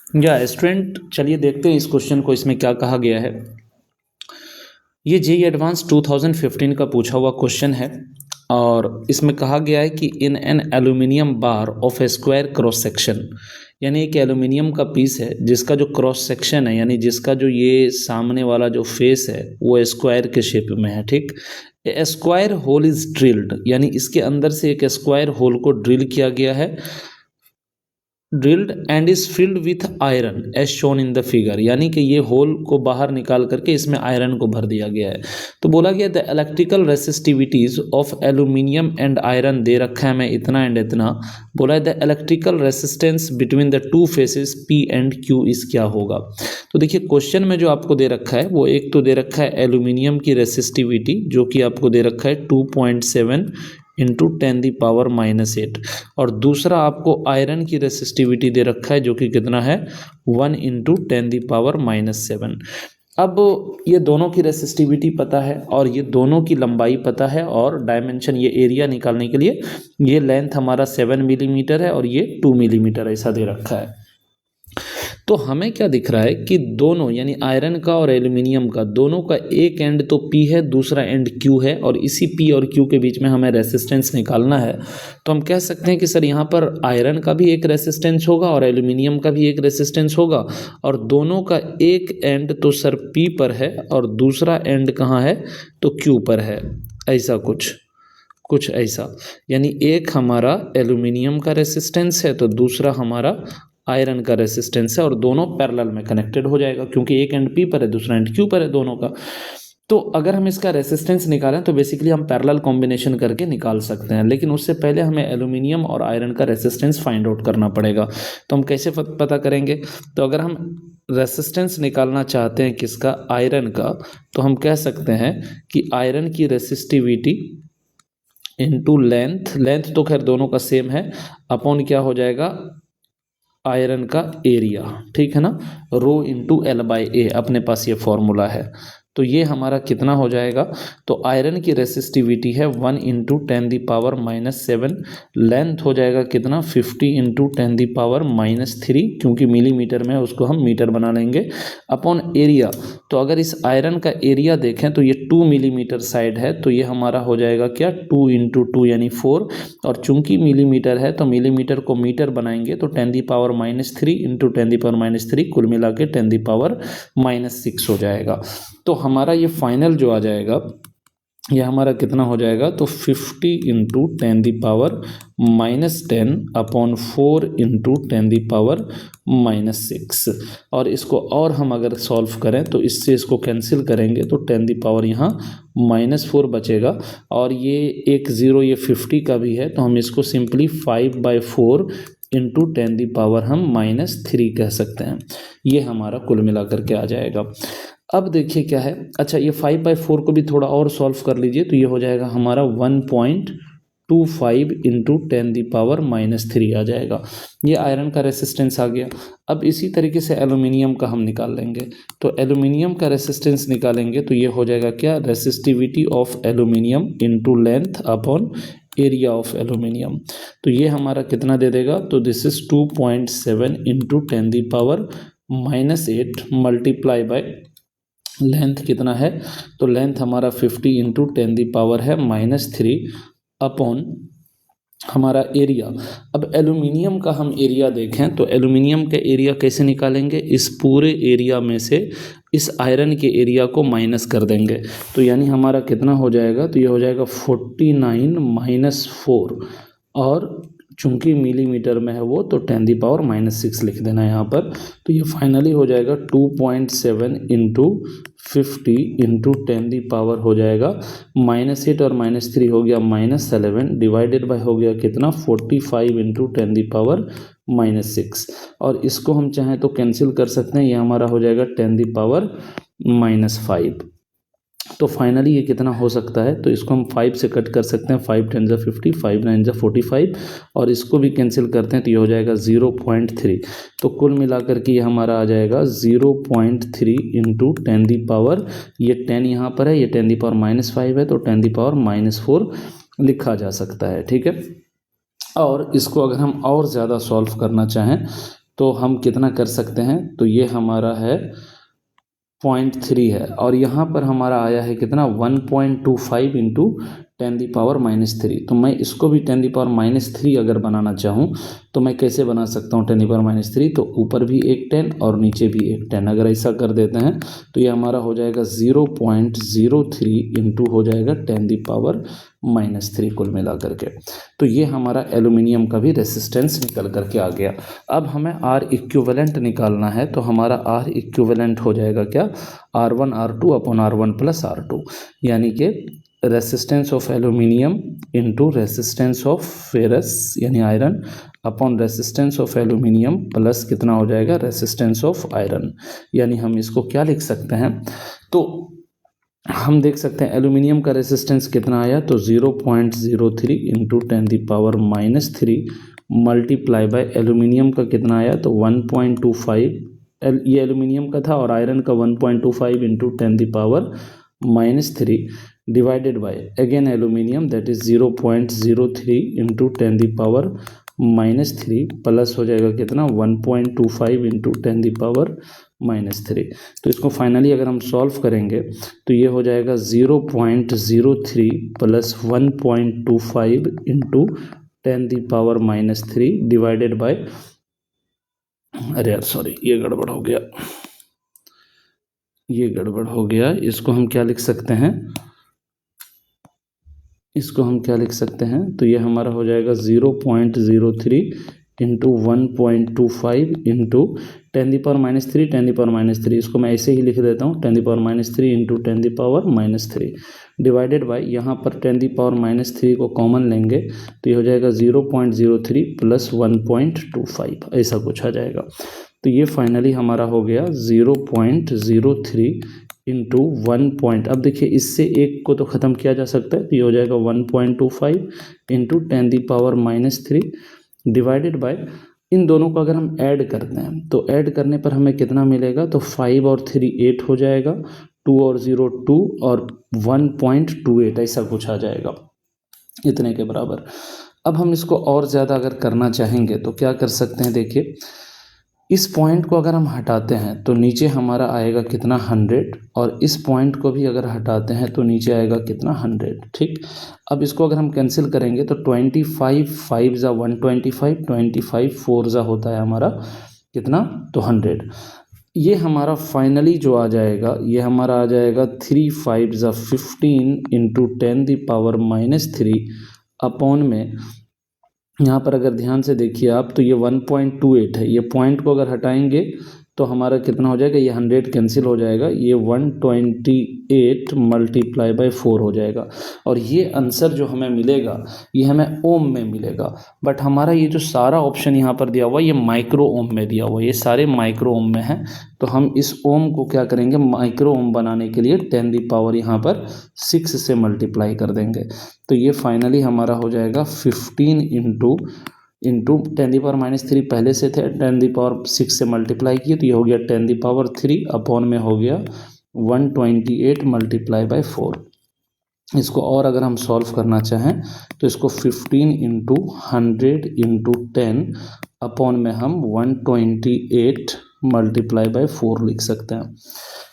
या स्टूडेंट, चलिए देखते हैं इस क्वेश्चन को, इसमें क्या कहा गया है। ये जेईई एडवांस 2015 का पूछा हुआ क्वेश्चन है और इसमें कहा गया है कि in an aluminium bar of A square cross section, यानी एक एल्यूमिनियम का पीस है जिसका जो क्रॉस सेक्शन है, यानी जिसका जो ये सामने वाला जो फेस है वो स्क्वायर के शेप में है। ठीक, ए स्क्वायर होल इज ड्रिल्ड, यानी इसके अंदर से एक स्क्वायर होल को ड्रिल किया गया है, drilled and is filled with iron as shown in the figure, यानी कि ये होल को बाहर निकाल करके इसमें आयरन को भर दिया गया है। तो बोला गया the electrical resistivities of aluminium and iron दे रखा है मैं इतना एंड इतना, बोला है the electrical resistance between the two faces P and Q is क्या होगा। तो देखिए क्वेश्चन में जो आपको दे रखा है वो एक तो दे रखा है एल्यूमिनियम की रेसिस्टिविटी जो कि आपको दे रखा है 2.7 इंटू 10⁻⁻8, और दूसरा आपको आयरन की रेसिस्टिविटी दे रखा है जो कि कितना है 1 इंटू 10⁻⁻7। अब ये दोनों की रेसिस्टिविटी पता है और ये दोनों की लंबाई पता है और डायमेंशन, ये एरिया निकालने के लिए ये लेंथ हमारा 7 मिलीमीटर है और ये 2 मिलीमीटर ऐसा दे रखा है। तो हमें क्या दिख रहा है कि दोनों यानी आयरन का और एल्यूमिनियम का दोनों का एक एंड तो P है, दूसरा एंड Q है, और इसी P और Q के बीच में हमें रेसिस्टेंस निकालना है। तो हम कह सकते हैं कि सर यहाँ पर आयरन का भी एक रेसिस्टेंस होगा और एल्यूमिनियम का भी एक रेसिस्टेंस होगा, और दोनों का एक एंड तो सर P पर है और दूसरा एंड कहाँ है तो Q पर है, ऐसा कुछ ऐसा, यानी एक हमारा एल्यूमिनियम का रेसिस्टेंस है तो दूसरा हमारा आयरन का रेसिस्टेंस है, और दोनों पैरेलल में कनेक्टेड हो जाएगा क्योंकि एक एंड P पर है दूसरा एंड Q पर है दोनों का। तो अगर हम इसका रेसिस्टेंस निकालें तो बेसिकली हम पैरेलल कॉम्बिनेशन करके निकाल सकते हैं, लेकिन उससे पहले हमें एल्यूमिनियम और आयरन का रेसिस्टेंस फाइंड आउट करना पड़ेगा। तो हम कैसे पता करेंगे? तो अगर हम रेसिस्टेंस निकालना चाहते हैं किसका, आयरन का, तो हम कह सकते हैं कि आयरन की रेसिस्टिविटी इनटू लेंथ तो खैर दोनों का सेम है, अपॉन क्या हो जाएगा आयरन का एरिया, ठीक है ना, रो इंटू L/A, अपने पास ये फॉर्मूला है। तो ये हमारा कितना हो जाएगा, तो आयरन की रेसिस्टिविटी है 1 इंटू 10⁻⁻7, लेंथ हो जाएगा कितना 50 इंटू 10⁻⁻3, क्योंकि मिलीमीटर में उसको हम मीटर बना लेंगे, अपॉन एरिया। तो अगर इस आयरन का एरिया देखें तो ये 2 मिलीमीटर साइड है, तो ये हमारा हो जाएगा क्या 2 इंटू 2 यानी 4, और चूंकि मिलीमीटर है तो मिलीमीटर को मीटर बनाएंगे तो 10⁻³ इंटू 10⁻³ कुल मिला के 10⁻6 हो जाएगा। तो हमारा ये फाइनल जो आ जाएगा ये हमारा कितना हो जाएगा, तो 50 इंटू 10⁻10 अपॉन 4 इंटू 10⁻6, और इसको और हम अगर सॉल्व करें तो इससे इसको कैंसिल करेंगे तो 10 यहाँ -4 बचेगा, और ये एक ज़ीरो ये 50 का भी है तो हम इसको सिंपली 5/4 इंटू 10 हम -3 कह सकते हैं। ये हमारा कुल मिला करके आ जाएगा। अब देखिए क्या है, अच्छा ये 5/4 को भी थोड़ा और सॉल्व कर लीजिए तो ये हो जाएगा हमारा 1.25 इंटू 10⁻³ आ जाएगा। ये आयरन का रेसिस्टेंस आ गया। अब इसी तरीके से एल्यूमिनियम का हम निकाल लेंगे, तो एल्यूमिनियम का रेसिस्टेंस निकालेंगे तो ये हो जाएगा क्या, resistivity of aluminium into length upon area of aluminium. तो ये हमारा कितना दे देगा, तो this is 2.7 into 10⁻⁻8 multiply by length कितना है, तो लेंथ हमारा 50 इंटू 10⁻³ अपॉन हमारा एरिया। अब एल्यूमिनियम का हम एरिया देखें तो एल्यूमिनियम का एरिया कैसे निकालेंगे, इस पूरे एरिया में से इस आयरन के एरिया को माइनस कर देंगे, तो यानी हमारा कितना हो जाएगा, तो ये हो जाएगा 49 - 4, और चूंकि मिलीमीटर में है वो तो 10⁻6 लिख देना यहाँ पर। तो ये फाइनली हो जाएगा 2.7 इंटू 50 इंटू 10 हो जाएगा -8 और -3 हो गया -11 डिवाइडेड बाय हो गया कितना 45 इंटू 10⁻6, और इसको हम चाहें तो कैंसिल कर सकते हैं, ये हमारा हो जाएगा 10⁻5। तो फाइनली ये कितना हो सकता है, तो इसको हम 5 से कट कर सकते हैं, 5 × 10 = 50, 5 × 9 = 45, और इसको भी कैंसिल करते हैं तो ये हो जाएगा 0.3। तो कुल मिलाकर के ये हमारा आ जाएगा 0.3 इंटू 10 ये 10 यहाँ पर है, ये 10⁻5 है तो 10⁻4 लिखा जा सकता है, ठीक है। और इसको अगर हम और ज़्यादा सॉल्व करना चाहें तो हम कितना कर सकते हैं, तो ये हमारा है 0.3 है, और यहाँ पर हमारा आया है कितना 1.25 इंटू 10⁻³ तो मैं इसको भी 10⁻³ अगर बनाना चाहूँ तो मैं कैसे बना सकता हूँ 10⁻³, तो ऊपर भी एक 10 और नीचे भी एक 10, अगर ऐसा कर देते हैं तो ये हमारा हो जाएगा 0.03 इंटू हो जाएगा 10⁻³ कुल मिला करके। तो ये हमारा एल्यूमिनियम का भी रेसिस्टेंस निकल करके आ गया। अब हमें R इक्विवेलेंट निकालना है, तो हमारा R इक्विवेलेंट हो जाएगा क्या, R1 R2 upon R1 plus R2, यानी कि resistance of aluminium into resistance of ferrous यानी iron upon resistance of aluminium plus कितना हो जाएगा रेसिस्टेंस ऑफ आयरन। यानी हम इसको क्या लिख सकते हैं, तो हम देख सकते हैं एल्यूमिनियम का रेसिस्टेंस कितना आया, तो 0.03 इंटू 10⁻³ मल्टीप्लाई बाय एल्यूमिनियम का कितना आया, तो 1.25, ये एल्यूमिनियम का था, और आयरन का 1.25 into 10⁻³ divided by again aluminium that is 0.03 into 10⁻³ plus हो जाएगा कितना 1.25 इंटू 10⁻³ तो इसको फाइनली अगर हम सॉल्व करेंगे तो ये हो जाएगा 0.03 प्लस 1.25 इंटू 10⁻³ डिवाइडेड बाय, अरे यार सॉरी ये गड़बड़ हो गया, ये गड़बड़ हो गया, इसको हम क्या लिख सकते हैं, इसको हम क्या लिख सकते हैं, तो ये हमारा हो जाएगा 0.03 इंटू 1.25 इंटू 10⁻³ इसको मैं ऐसे ही लिख देता हूँ 10⁻³ इंटू 10⁻³ डिवाइडेड बाय, यहाँ पर 10⁻³ को कॉमन लेंगे तो ये हो जाएगा 0.03 प्लस 1.25 ऐसा कुछ आ जाएगा। तो ये फाइनली हमारा हो गया 0.03 इंटू 1 अब देखिए इससे एक को तो ख़त्म किया जा सकता है, तो ये हो जाएगा 1.25 इंटू 10⁻³ डिवाइडेड बाय, इन दोनों को अगर हम ऐड करते हैं तो ऐड करने पर हमें कितना मिलेगा, तो 5 और 3 8 हो जाएगा, 2 और 0 2 और 1.28 ऐसा कुछ आ जाएगा, इतने के बराबर। अब हम इसको और ज़्यादा अगर करना चाहेंगे तो क्या कर सकते हैं, देखिए इस पॉइंट को अगर हम हटाते हैं तो नीचे हमारा आएगा कितना 100, और इस पॉइंट को भी अगर हटाते हैं तो नीचे आएगा कितना 100, ठीक। अब इसको अगर हम कैंसिल करेंगे तो 25 5 ज़ा 125, 25 4 ज़ा होता है हमारा कितना, तो 100। ये हमारा फाइनली जो आ जाएगा ये हमारा आ जाएगा 3 5 ज़ा 15 इंटू 10⁻³ अपॉन में, यहाँ पर अगर ध्यान से देखिए आप तो ये 1.28 है, ये पॉइंट को अगर हटाएंगे तो हमारा कितना हो जाएगा, ये 100 कैंसिल हो जाएगा, ये 128 मल्टीप्लाई बाय 4 हो जाएगा, और ये आंसर जो हमें मिलेगा ये हमें ओम में मिलेगा। बट हमारा ये जो सारा ऑप्शन यहाँ पर दिया हुआ है ये माइक्रो ओम में दिया हुआ है, ये सारे माइक्रो ओम में हैं, तो हम इस ओम को क्या करेंगे, माइक्रो ओम बनाने के लिए 10 यहाँ पर 6 से मल्टीप्लाई कर देंगे, तो ये फाइनली हमारा हो जाएगा 15 इंटू 10⁻³ पहले से थे 10⁻6 से मल्टीप्लाई किए तो ये हो गया 10⁻³ अपॉन में हो गया 128 मल्टीप्लाई बाय 4। इसको और अगर हम सॉल्व करना चाहें तो इसको 15 इंटू 100 इंटू 10 अपॉन में हम 128 मल्टीप्लाई बाय 4 लिख सकते हैं।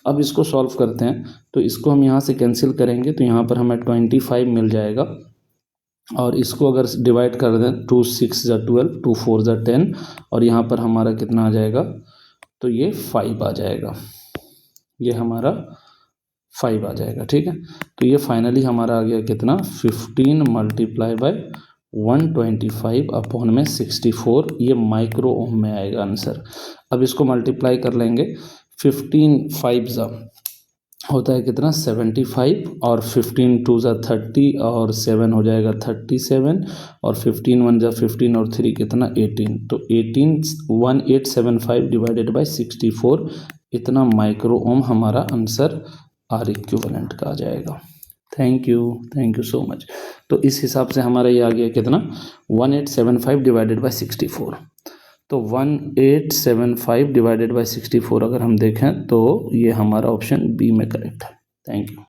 अब इसको सॉल्व करते हैं तो इसको हम यहाँ से कैंसिल करेंगे तो यहाँ पर हमें 25 मिल जाएगा, और इसको अगर डिवाइड कर दें 2 6 ज़ा 12 2 4 ज़ा 10 और यहाँ पर हमारा कितना आ जाएगा, तो ये 5 आ जाएगा, ये हमारा 5 आ जाएगा, ठीक है। तो ये फाइनली हमारा आ गया कितना 15 मल्टीप्लाई बाय 125 अपॉन में 64, ये माइक्रो ओम में आएगा आंसर। अब इसको मल्टीप्लाई कर लेंगे, 15 5 ज़ा होता है कितना 75 और 15 2 ज़ा 30 और 7 हो जाएगा 37 और 15 1 ज़ा 15 और 3 कितना 18, तो 1875 डिवाइडेड बाय 64, इतना माइक्रो ओम हमारा आंसर आर इक्विवेलेंट का आ जाएगा। Thank you so much. तो इस हिसाब से हमारा ये आ गया कितना 1875 डिवाइडेड बाय 64, तो 1875 डिवाइडेड बाय 64 अगर हम देखें तो ये हमारा ऑप्शन बी में करेक्ट है। Thank you.